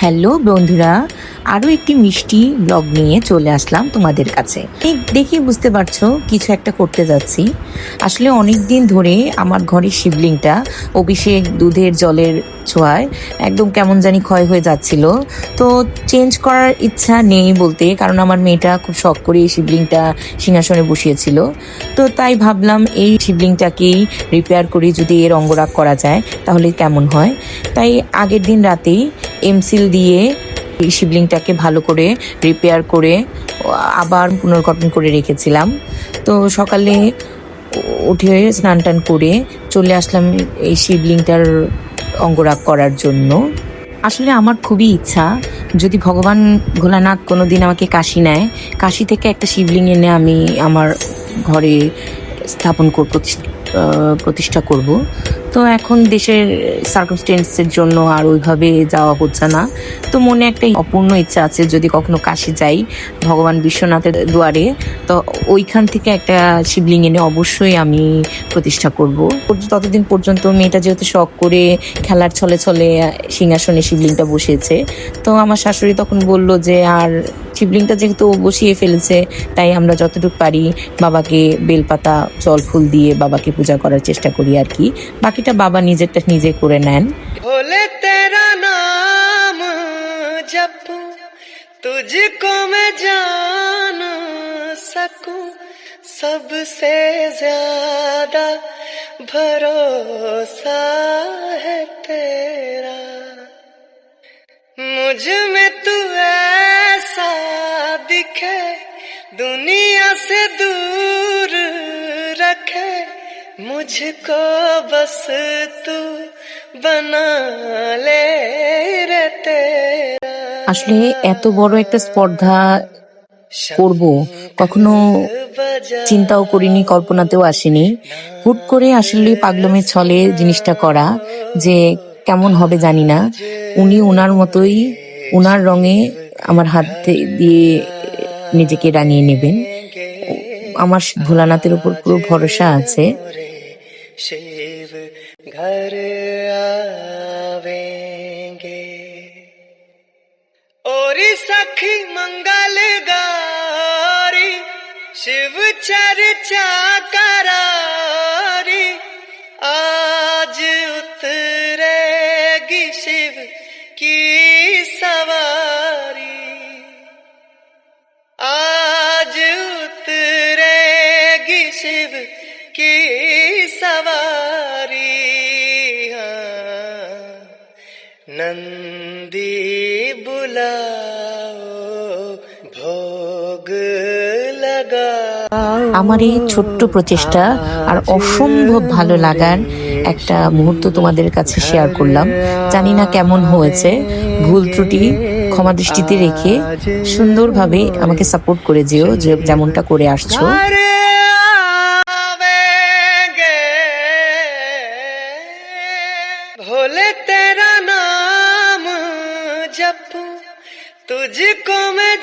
Hello বন্ধুরা, আরও একটি মিষ্টি ব্লগ নিয়ে চলে আসলাম তোমাদের কাছে। দেখে বুঝতে পারছো কিছু একটা করতে যাচ্ছি। আসলে অনেক দিন ধরে আমার ঘরের শিবলিংটা অভিষেক দুধের জলের ছোঁয়ায় একদম কেমন জানি ক্ষয় হয়ে যাচ্ছিল। তো চেঞ্জ করার ইচ্ছা নেই বলতে, কারণ আমার মেয়েটা খুব শখ করে এই শিবলিংটা সিংহাসনে বসিয়েছিল। তো তাই ভাবলাম এই শিবলিংটাকেই রিপেয়ার করে যদি এর অঙ্গরাগ করা যায় তাহলে কেমন হয়। তাই আগের দিন রাতেই এমসিল দিয়ে এই শিবলিংটাকে ভালো করে রিপেয়ার করে আবার পুনর্গঠন করে রেখেছিলাম। তো সকালে উঠে স্নান টান করে চলে আসলাম এই শিবলিংটার অঙ্গরাগ করার জন্য। আসলে আমার খুবই ইচ্ছা, যদি ভগবান ভোলানাথ কোনোদিন আমাকে কাশি নেয়, কাশি থেকে একটা শিবলিং এনে আমি আমার ঘরে স্থাপন প্রতিষ্ঠা করব। তো এখন দেশের সার্কামস্টেন্সের জন্য আর ওইভাবে যাওয়া হচ্ছে না। তো মনে একটা অপূর্ণ ইচ্ছা আছে, যদি কখনো কাশি যাই ভগবান বিশ্বনাথের দুয়ারে, তো ওইখান থেকে একটা শিবলিং এনে অবশ্যই আমি প্রতিষ্ঠা করব। ততদিন পর্যন্ত মেয়েটা যেহেতু শখ করে খেলার ছলে ছলে সিংহাসনে শিবলিংটা বসিয়েছে, তো আমার শাশুড়ি তখন বলল যে আর শিবলিংটা যেহেতু বসিয়ে ফেলেছে, তাই আমরা যতটুকু পারি বাবাকে বেলপাতা জল ফুল দিয়ে বাবাকে পূজা করার চেষ্টা করি আর কি। বাকিটা বাবা নিজেরটা নিজে করে নেন। भोले तेरा नाम जपूं, तुझको मैं जान सकूं, सबसे ज्यादा भरोसा है तेरा, मुझ में तू ऐसा दिखे, दुनिया से दूर रखे, मुझको बस तू बना ले रे तेरा। আসলে এত বড় একটা স্পর্ধা করব কখনো চিন্তাও করিনি, কল্পনাতেও আসেনি। হুট করে আসলে পাগলামের ছলে জিনিসটা করা, যে কেমন হবে জানি না। উনি ওনার মতোই ওনার রঙে আমার হাত দিয়ে নিজেকে রাঙিয়ে নেবেন। আমার ভোলানাথের উপর পুরো ভরসা আছে। शिव घर आवेंगे, ओरी सखी मंगल गारी, शिव चर्चा करारी, आज उतरेगी शिव की सवारी, आज उतरेगी शिव की सवारी, हाँ नंदी बुलाओ भोग लगाओ। আমার এই ছোট্ট প্রচেষ্টা আর অসম্ভব ভালো লাগার একটা মুহূর্ত তোমাদের কাছে শেয়ার করলাম। জানি না কেমন হয়েছে, ভুল ত্রুটি ক্ষমা দৃষ্টিতে রেখে সুন্দরভাবে আমাকে সাপোর্ট করে যেও, যেমনটা করে আসছো। भोले तेरा नाम जपूं, तुझको मैं